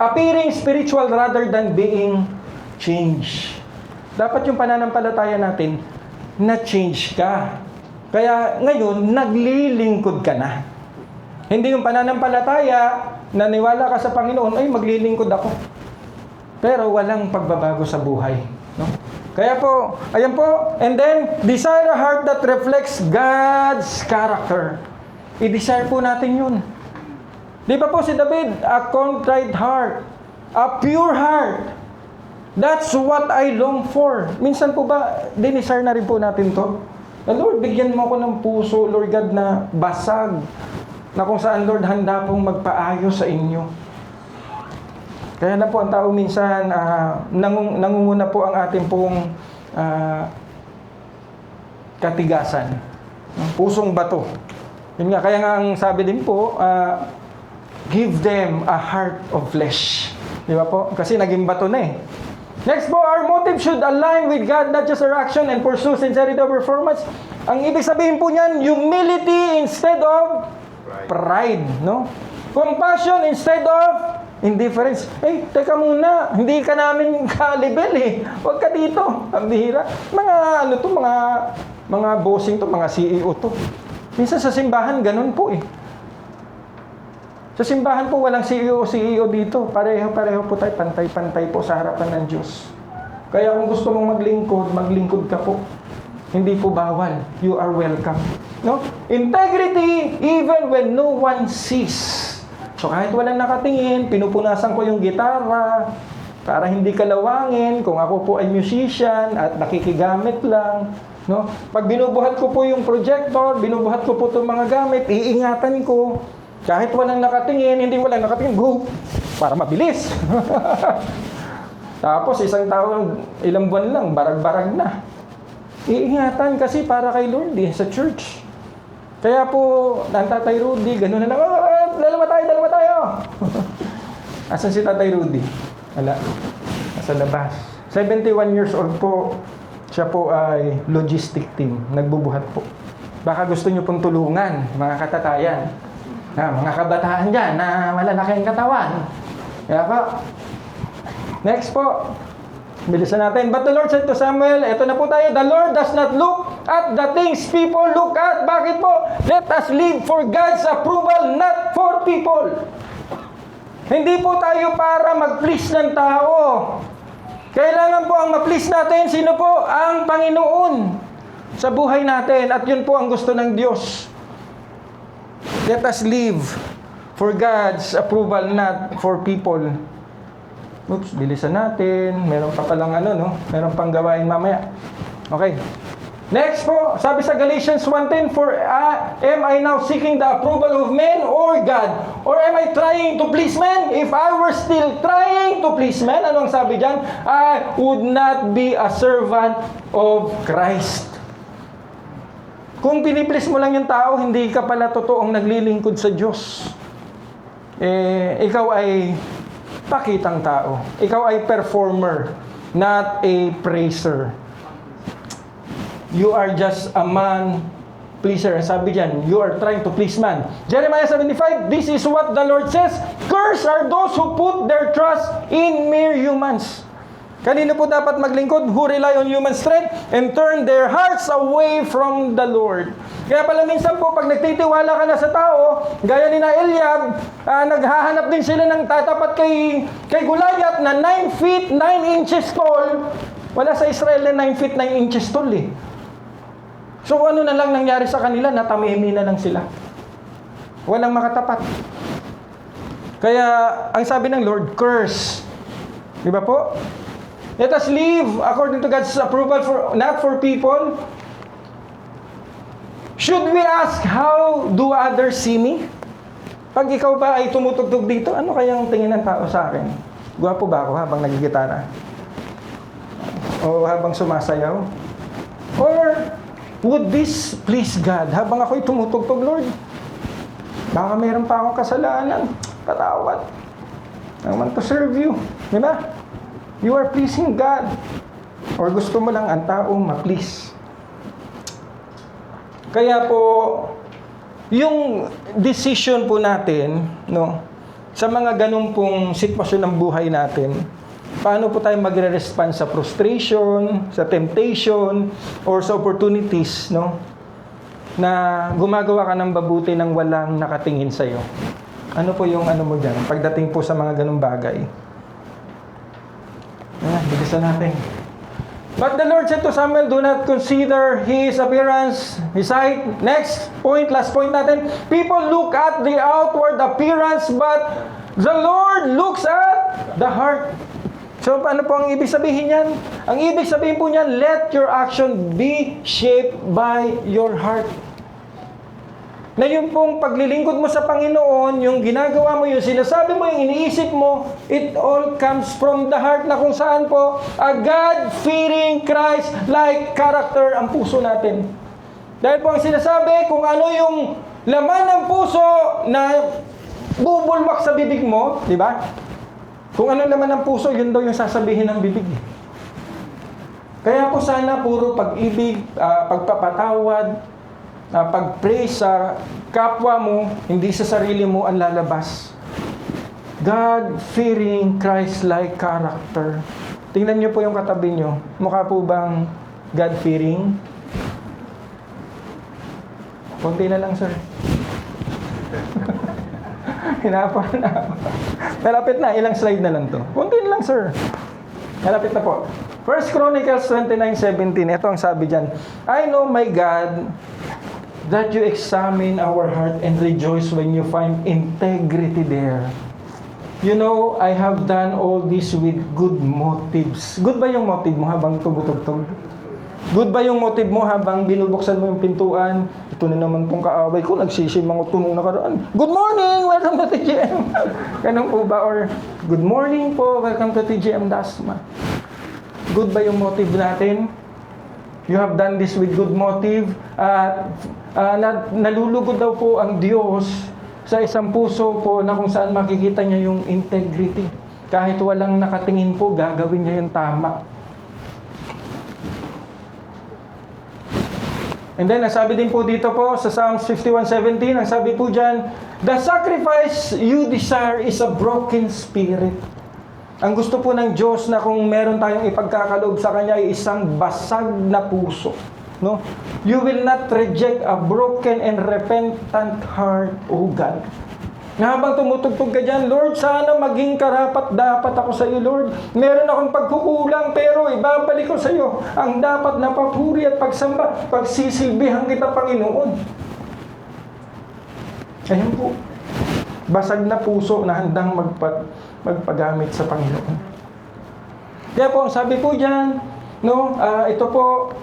Appearing spiritual rather than being changed. Dapat yung pananampalataya natin, na-change ka. Kaya ngayon, naglilingkod ka na. Hindi yung pananampalataya, naniwala ka sa Panginoon, ay maglilingkod ako. Pero walang pagbabago sa buhay. No? Kaya po, ayan po, and then, desire a heart that reflects God's character. I-desire po natin yun. Di ba po si David, a contrite heart, a pure heart. That's what I long for. Minsan po ba, dinesire na rin po natin to? Lord, bigyan mo ako ng puso, Lord God, na basag, na kung saan, Lord, handa pong magpaayos sa inyo. Kaya na po ang tao minsan, nangunguna po ang ating pong katigasan. Ang pusong bato. Yun nga, kaya nga ang sabi din po, give them a heart of flesh. Di ba po? Kasi naging bato na eh. Next po, our motive should align with God, not just our action, and pursue sincerity of performance. Ang ibig sabihin po niyan, humility instead of pride, no? Compassion instead of indifference. Eh, teka muna, hindi ka namin ka-level eh. Huwag ka dito, ang bihira. Mga bossing to, mga CEO to. Minsan sa simbahan, ganun po eh. Sa simbahan po, walang CEO dito. Pareho po tayo, pantay-pantay po sa harapan ng Diyos. Kaya kung gusto mong maglingkod ka po. Hindi po bawal. You are welcome. No? Integrity even when no one sees. So kahit walang nakatingin, pinupunasan ko yung gitara para hindi kalawangin kung ako po ay musician at nakikigamit lang. No? Pag binubuhat ko po yung projector, binubuhat ko po itong mga gamit, iingatan ko. Kahit walang nakatingin, hindi walang nakatingin, go! Para mabilis. Tapos isang taon, ilang buwan lang, barag-barag na. Iingatan kasi para kay Lord sa church. Kaya po, ang Tatay Rudy, gano'n na lang, dalawa tayo! Asan si Tatay Rudy? Wala. Nasa labas. 71 years old po. Siya po ay logistic team. Nagbubuhat po. Baka gusto nyo pong tulungan, mga katatayan. Mga kabataan dyan na malalaking katawan. Kaya po. Next po. Bilisan natin. But the Lord said to Samuel, eto na po tayo, the Lord does not look at the things people look at. Bakit po? Let us live for God's approval, not for people. Hindi po tayo para mag-please ng tao. Kailangan po ang ma-please natin, sino po? Ang Panginoon sa buhay natin. At yun po ang gusto ng Diyos. Let us live for God's approval, not for people. Oops, bilisan natin. Meron pa palang meron pang gawain mamaya. Okay. Next po, sabi sa Galatians 1:10, for am I now seeking the approval of men or God? Or am I trying to please men? If I were still trying to please men, anong sabi dyan? I would not be a servant of Christ. Kung piniplease mo lang yung tao, hindi ka pala totoong naglilingkod sa Diyos. Ikaw ay pakitang tao. Ikaw ay performer, not a praiser. You are just a man pleaser. Sabi dyan, you are trying to please man. Jeremiah 75, this is what the Lord says, cursed are those who put their trust in mere humans. Kanino po dapat maglingkod? Who rely on human strength and turn their hearts away from the Lord. Kaya pala minsan po, pag nagtitiwala ka na sa tao, gaya ni na Eliab, naghahanap din sila ng tatapat kay Goliath na 9 feet 9 inches tall. Wala sa Israel na 9 feet 9 inches tall eh. So ano na lang nangyari sa kanila? Natamimi na lang sila. Walang makatapat. Kaya ang sabi ng Lord, curse. Di ba po? Let us live according to God's approval, not for people. Should we ask, how do others see me? Pag ikaw ba ay tumutugtog dito, ano kayang tingin ng tao sa akin? Gwapo ba ako habang nagigitara? O habang sumasayaw? Or would this please God? Habang ako'y tumutugtog, Lord, baka mayroon pa akong kasalanan. Patawad. I want to serve you. Di ba? You are pleasing God. Or gusto mo lang ang tao ma-please. Kaya po, yung decision po natin, no, sa mga ganun pong sitwasyon ng buhay natin, paano po tayo magre-respond sa frustration, sa temptation, or sa opportunities, no? Na gumagawa ka ng mabuti nang walang nakatingin sa'yo. Ano po yung ano mo dyan, pagdating po sa mga ganung bagay? Bilisan natin. But the Lord said to Samuel, do not consider his appearance, his height. Next point, last point natin. People look at the outward appearance, but the Lord looks at the heart. So, ano po ang ibig sabihin yan? Ang ibig sabihin po niyan, let your action be shaped by your heart. Na yung pong paglilingkod mo sa Panginoon, yung ginagawa mo, yung sinasabi mo, yung iniisip mo, it all comes from the heart na kung saan po, a God-fearing Christ-like character ang puso natin. Dahil po ang sinasabi, kung ano yung laman ng puso na bubulwak sa bibig mo, di ba? Kung ano laman ng puso, yun daw yung sasabihin ng bibig. Kaya po sana puro pag-ibig, pagpapatawad, pag-pray sa kapwa mo, hindi sa sarili mo ang lalabas. God-fearing, Christ-like character. Tingnan niyo po yung katabi niyo. Mukha po bang God-fearing? Kunti na lang, sir. Hinapan na. Malapit na. Ilang slide na lang to. Kunti na lang, sir. Malapit na po. 1 Chronicles 29:17. Ito ang sabi dyan. I know, my God, that you examine our heart and rejoice when you find integrity there. You know, I have done all this with good motives. Good ba yung motive mo habang tumutugtog? Good ba yung motive mo habang binubuksan mo yung pintuan? Ito na naman pong kaaway ko, nagsisimang ako nung nakaraan. Good morning! Welcome to TGM! Ganun po ba? Or, good morning po, welcome to TGM Dasma. Good ba yung motive natin? You have done this with good motive. Nalulugod daw po ang Diyos sa isang puso po na kung saan makikita niya yung integrity. Kahit walang nakatingin po, gagawin niya yung tama. And then, nasabi din po dito po sa Psalms 51:17, ang sabi po dyan, the sacrifice you desire is a broken spirit. Ang gusto po ng Diyos na kung meron tayong ipagkakaloob sa Kanya ay isang basag na puso. No? You will not reject a broken and repentant heart, O God. Na habang tumutugtog ka dyan, Lord, sana maging karapat-dapat ako sa iyo, Lord. Meron akong pagkukulang, pero ibabalik ko sa iyo ang dapat na papuri at pagsamba, pagsisilbihan kita, Panginoon. Ayan po. Basag na puso na handang magpagamit sa Panginoon. Kaya po, ang sabi po dyan, no, ito po,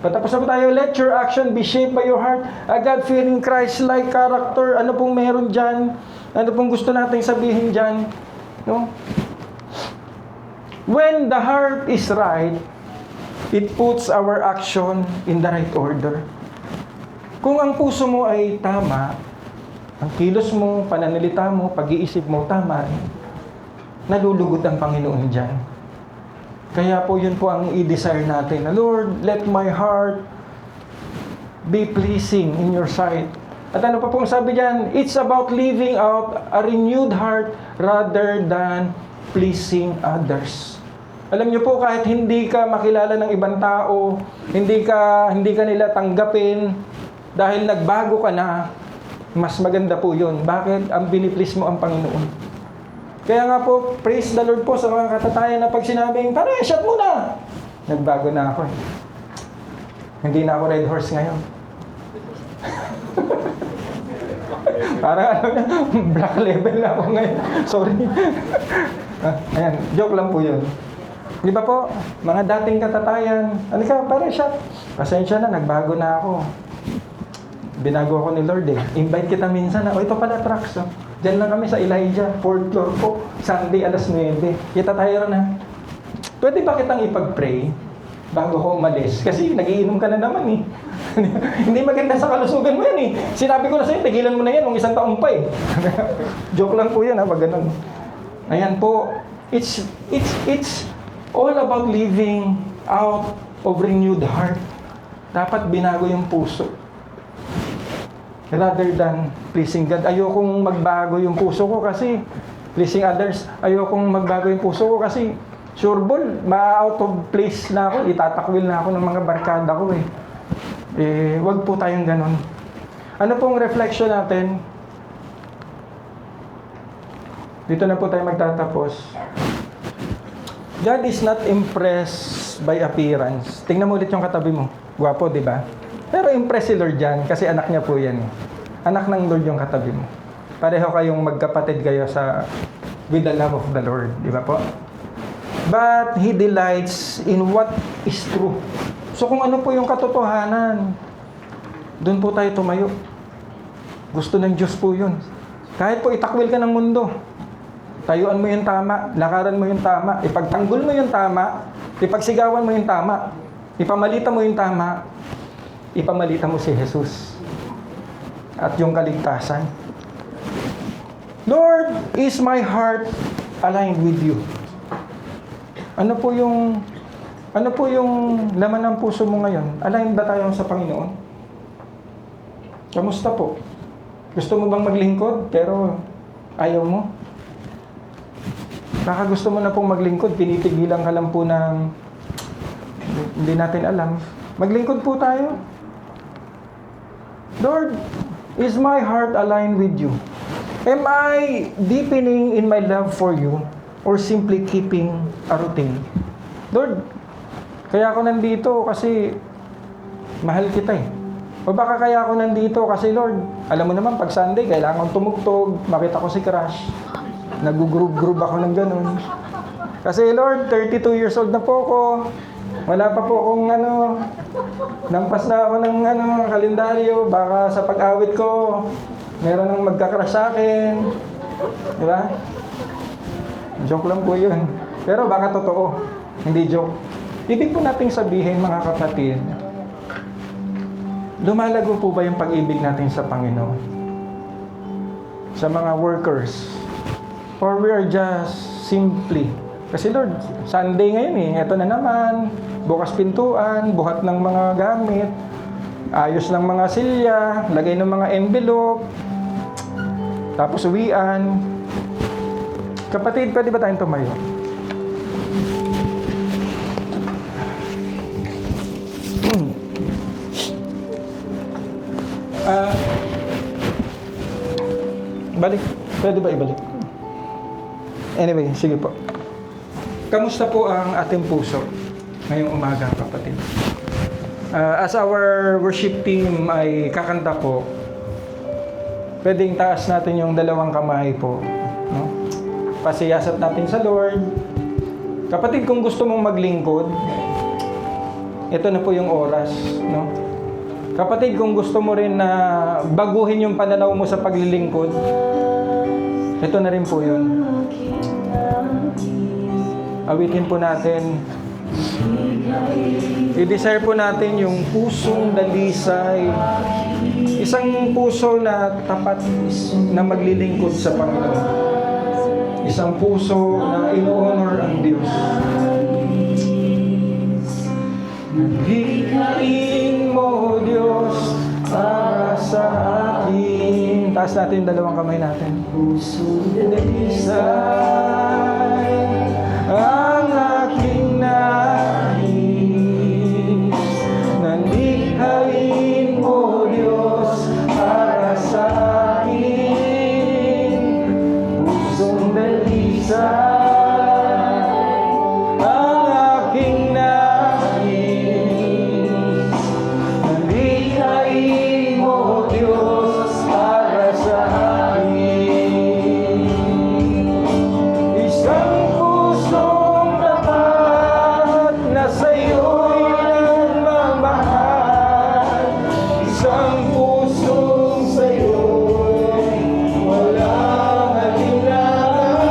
patapos na po tayo, let your action be shaped by your heart, a God-fearing Christ-like character. Ano pong meron dyan? Ano pong gusto nating sabihin dyan? No? When the heart is right, it puts our action in the right order. Kung ang puso mo ay tama, ang kilos mo, pananalita mo, pag-iisip mo, tama, nalulugod ang Panginoon dyan. Kaya po yun po ang i-desire natin. Lord, let my heart be pleasing in your sight. At ano pa pong sabi dyan? It's about living out a renewed heart rather than pleasing others. Alam niyo po, kahit hindi ka makilala ng ibang tao, hindi ka nila tanggapin, dahil nagbago ka na, mas maganda po yun. Bakit? Ang biniplease mo ang Panginoon. Kaya nga po, praise the Lord po sa mga katatayan na pag sinabing, pare, shot mo na! Nagbago na ako eh. Hindi na ako red horse ngayon. Parang black level na ako ngayon. Sorry. Ayan, joke lang po yun. Di ba po, mga dating katatayan, ano ka, pare, shot. Pasensya na, nagbago na ako. Binago ako ni Lord eh. Invite kita minsan na, ito pala tracks. Oh. Diyan lang kami sa Elijah, 4th floor po. Sunday, alas 9. Kita tayo na. Pwede ba kitang ipag-pray bago ko umalis? Kasi nagiinom ka na naman eh. Hindi maganda sa kalusugan mo yan eh. Sinabi ko na sa'yo, tigilan mo na yan, isang taon pa eh. Joke lang po yan ha, pag ganun. Ayan po, it's all about living out of renewed heart. Dapat binago yung puso. Rather than pleasing God. Ayokong magbago yung puso ko kasi pleasing others. Ayokong magbago yung puso ko kasi Sureball, ma-out of place na ako, itatakwil na ako ng mga barkada ko eh. Wag po tayong ganon. Ano pong reflection natin? Dito na po tayo magtatapos. God is not impressed by appearance. Tingnan mo ulit yung katabi mo. Gwapo, di ba? Pero impress si Lord yan, kasi anak niya po yan. Anak ng Lord yung katabi mo. Pareho kayong magkapatid kayo sa with the love of the Lord, di ba po? But He delights in what is true. So kung ano po yung katotohanan, doon po tayo tumayo. Gusto ng Diyos po yun. Kahit po itakwil ka ng mundo, tayuan mo yung tama, lakaran mo yung tama, ipagtanggol mo yung tama, ipagsigawan mo yung tama, ipamalita mo yung tama, ipamalita mo si Jesus at yung kaligtasan. Lord, is my heart aligned with you? Ano po yung laman ng puso mo ngayon? Aligned ba tayo sa Panginoon? Kamusta po? Gusto mo bang maglingkod pero ayaw mo? Baka gusto mo na pong maglingkod, pinipigilan ka lang po ng hindi natin alam. Maglingkod po tayo. Lord, is my heart aligned with you? Am I deepening in my love for you or simply keeping a routine? Lord, kaya ako nandito kasi mahal kita eh. O baka kaya ako nandito kasi Lord, alam mo naman pag Sunday, kailangan kong tumugtog, makita ko si Crush. Nag-groove ako ng ganun. Kasi Lord, 32 years old na po ako. Wala pa po akong nampas na ako ng kalendaryo. Baka sa pag-awit ko, meron nang magka-crush sa akin. Di ba? Joke lang po yun. Pero baka totoo. Hindi joke. Ibig po nating sabihin mga kapatid, lumalago po ba yung pag-ibig natin sa Panginoon? Sa mga workers? Or we are just simply, kasi Lord, Sunday ngayon eh, eto na naman, bukas pintuan, buhat ng mga gamit, ayos ng mga silya, lagay ng mga envelope, tapos uwian. Kapatid, pwede ba tayong tumayo? Balik. Pwede ba ibalik? Anyway, sige po. Kamusta po ang ating puso ngayong umaga, kapatid? As our worship team ay kakanta po, pwedeng taas natin yung dalawang kamay po. No? Pasiyasat natin sa Lord. Kapatid, kung gusto mong maglingkod, ito na po yung oras. No? Kapatid, kung gusto mo rin na baguhin yung pananaw mo sa paglilingkod, ito na rin po yun. Awitin po natin. I-desire po natin yung pusong dalisay. Isang puso na tapat na maglilingkod sa Panginoon. Isang puso na ino-honor ang Diyos. Bigyain mo, Diyos, para sa akin. Taas natin yung dalawang kamay natin. Pusong dalisay ang aking nais. Nalikhain mo, Diyos, para sa akin. Pusong dalisay ang aking nais. Nalikhain mo, Diyos, para sa akin. Isang pusong tapat na sa'yo'y nagmamahal. Isang pusong sa'yo'y walang alinlangan.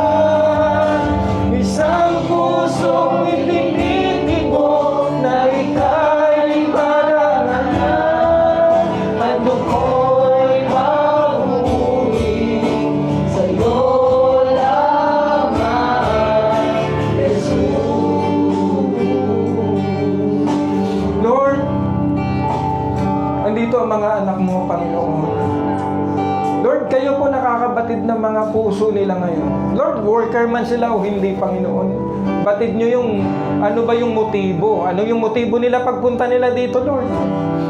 Isang pusong itinitid mo na ika'y parangalan. At ako'y mabubuhay sa'yo lamang, Jesus. Lord, andito ang mga anak mo, Panginoon. Lord, kayo po nakakabatid ng mga puso nila ngayon. Lord, worker man sila o hindi, Panginoon. Batid nyo yung, ano ba yung motibo? Ano yung motibo nila pagpunta nila dito, Lord?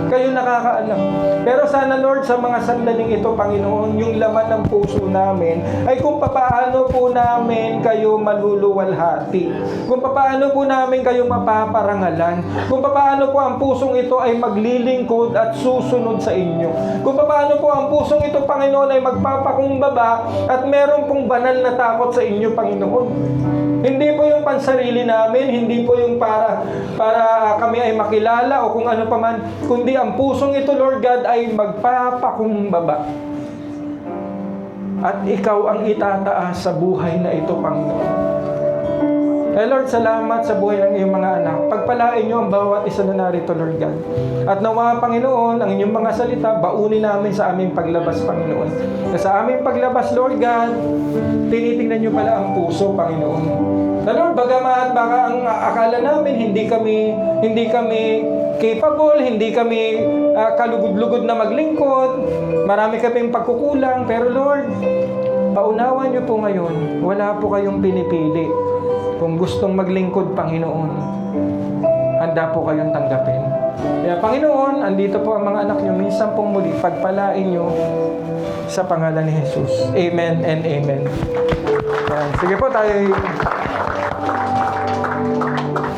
Kayo nakakaalam. Pero sana, Lord, sa mga sandaling ito, Panginoon, yung laman ng puso namin ay kung papaano po namin kayo maluluwalhati. Kung papaano po namin kayo mapaparangalan. Kung papaano po ang pusong ito ay maglilingkod at susunod sa inyo. Kung papaano po ang pusong ito, Panginoon, ay magpapakumbaba at meron pong banal na takot sa inyo, Panginoon. Hindi po yung pansarili namin, hindi po yung para kami ay makilala o kung ano paman, kundi ang pusong ito, Lord God, ay magpapakumbaba. At ikaw ang itataas sa buhay na ito, Panginoon. Lord, salamat sa buhay ng iyong mga anak. Pagpalain niyo ang bawat isa na narito, Lord God. At nawa, Panginoon, ang inyong mga salita, baunin namin sa aming paglabas, Panginoon. Na sa aming paglabas, Lord God, tinitingnan niyo pala ang puso, Panginoon. Na Lord, bagamat baka ang akala namin hindi kami capable, hindi kami kalugod-lugod na maglingkod, marami kaming pagkukulang, pero Lord, paunawan niyo po ngayon, wala po kayong pinipili. Kung gustong maglingkod, Panginoon, handa po kayong tanggapin. Kaya Panginoon, andito po ang mga anak niyo, minsan pong muli, pagpalain niyo sa pangalan ni Jesus. Amen and amen. Ayan. Sige po tayo.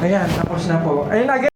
Ayan, tapos na po. Ayun, again.